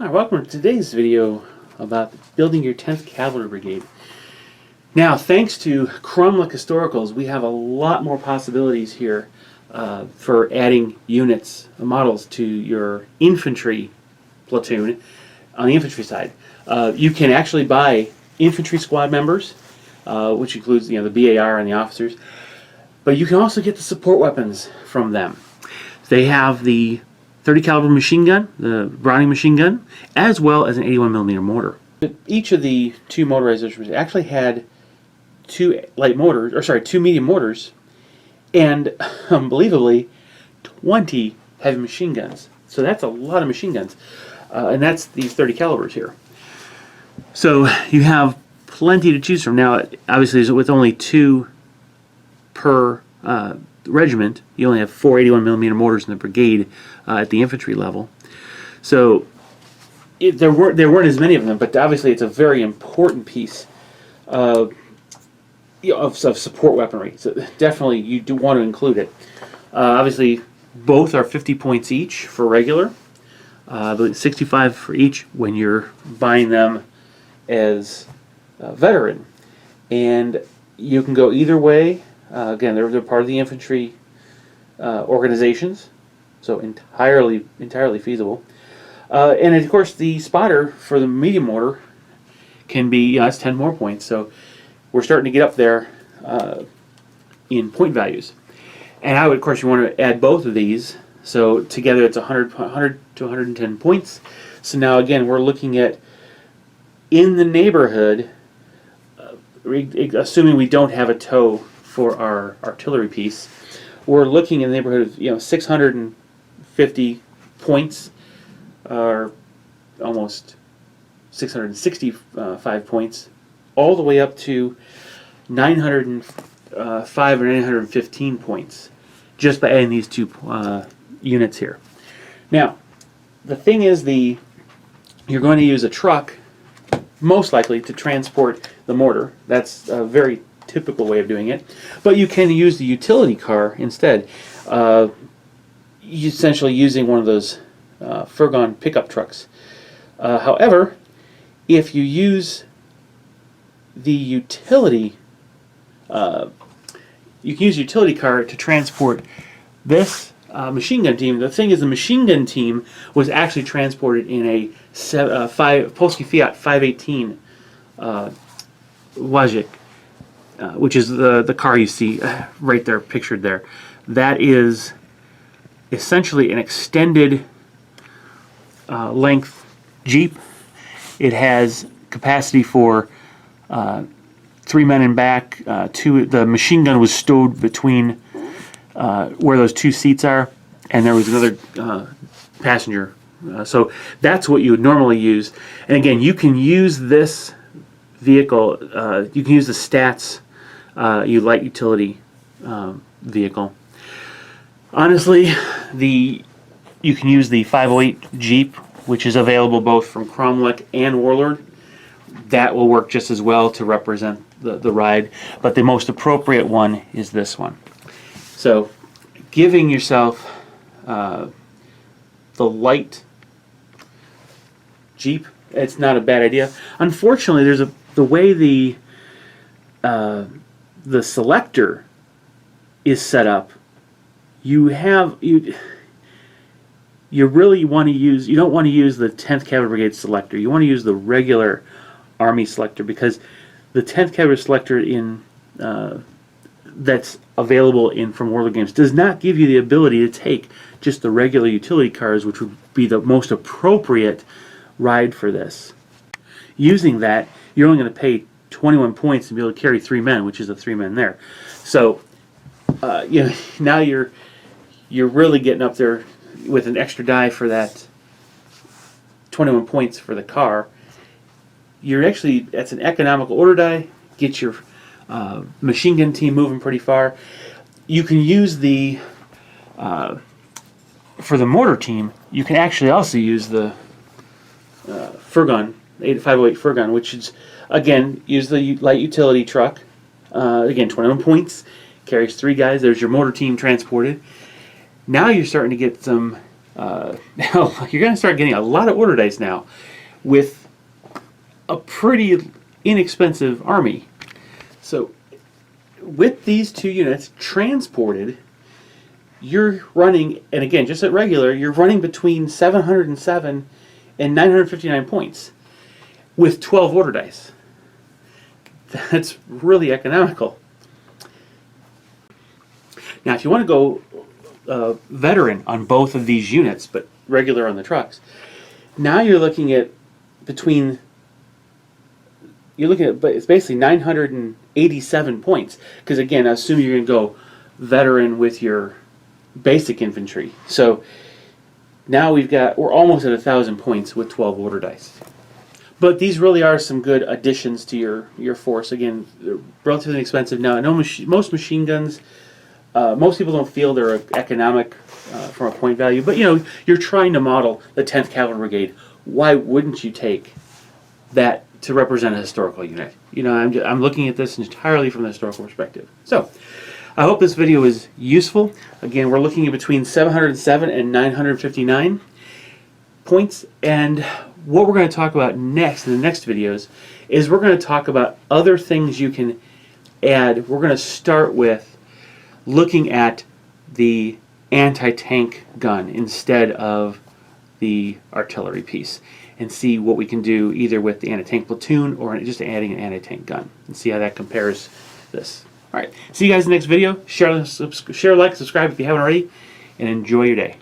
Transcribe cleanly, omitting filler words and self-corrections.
Hi, welcome to today's video about building your 10th Cavalry Brigade. Now, thanks to Warlord Historicals, we have a lot more possibilities here for adding units, models to your infantry platoon on the infantry side. You can actually buy infantry squad members, which includes the BAR and the officers, but you can also get the support weapons from them. They have the 30 caliber machine gun, the Browning machine gun, as well as an 81mm mortar. Each of the two motorizers actually had two medium mortars, and unbelievably 20 heavy machine guns. So that's a lot of machine guns, and that's these 30 calibers here. So you have plenty to choose from. Now, obviously, with only two per regiment, you only have 4 81mm mortars in the brigade at the infantry level. So there weren't as many of them, but obviously it's a very important piece of support weaponry. So definitely you do want to include it. Obviously, both are 50 points each for regular, I believe 65 for each when you're buying them as a veteran. And you can go either way. Again, they're part of the infantry organizations, so entirely feasible. And of course, the spotter for the medium mortar can be that's 10 more points. So we're starting to get up there in point values. And of course, you want to add both of these. So together, it's 100 to 110 points. So now again, we're looking at in the neighborhood, assuming we don't have a tow for our artillery piece, we're looking in the neighborhood of 650 points, or almost 665 points, all the way up to 905 or 915 points, just by adding these two units here. Now, the thing is, you're going to use a truck, most likely, to transport the mortar. That's a very typical way of doing it, but you can use the utility car instead, essentially using one of those furgon pickup trucks. However, if you use the utility, you can use a utility car to transport this machine gun team. The thing is, the machine gun team was actually transported in a Polski Fiat 518 Wajik, which is the car you see right there, pictured there. That is essentially an extended length Jeep. It has capacity for 3 men in back. The machine gun was stowed between where those two seats are, and there was another passenger. So that's what you would normally use. And again, you can use this vehicle, you can use the Stats light utility vehicle. Honestly, you can use the 508 Jeep, which is available both from Cromlech and Warlord. That will work just as well to represent the ride, but the most appropriate one is this one. So, giving yourself the light Jeep, it's not a bad idea. Unfortunately, the way the selector is set up, you really want to use, you don't want to use the 10th Cavalry Brigade selector. You want to use the regular Army selector, because the 10th Cavalry selector that's available from Warlord Games does not give you the ability to take just the regular utility cars, which would be the most appropriate ride for this. Using that, you're only going to pay 21 points and be able to carry 3 men, which is the 3 men there. So, now you're really getting up there with an extra die for that 21 points for the car. That's an economical order die. Get your machine gun team moving pretty far. You can use for the mortar team, you can actually also use the Furgon, 508 Furgon, which is, again, use the light utility truck. Again, 21 points, carries 3 guys. There's your mortar team transported. Now you're starting to get some Now you're going to start getting a lot of order dice now with a pretty inexpensive army. So with these 2 units transported, you're running, and again, just at regular, you're running between 707 and 959 points with 12 order dice. That's really economical. Now, if you want to go veteran on both of these units, but regular on the trucks, now you're looking at between, but it's basically 987 points. Because again, I assume you're going to go veteran with your basic infantry. So now we're almost at 1,000 points with 12 order dice. But these really are some good additions to your force. Again, they're relatively inexpensive. Now, I know most machine guns, most people don't feel they're economic from a point value, but you're trying to model the 10th Cavalry Brigade. Why wouldn't you take that to represent a historical unit? I'm looking at this entirely from the historical perspective. So, I hope this video is useful. Again, we're looking at between 707 and 959 points, and what we're going to talk about next in the next videos is we're going to talk about other things you can add. We're going to start with looking at the anti-tank gun instead of the artillery piece, and see what we can do either with the anti-tank platoon or just adding an anti-tank gun, and see how that compares to this. All right, see you guys in the next video. Share, like, subscribe if you haven't already, and enjoy your day.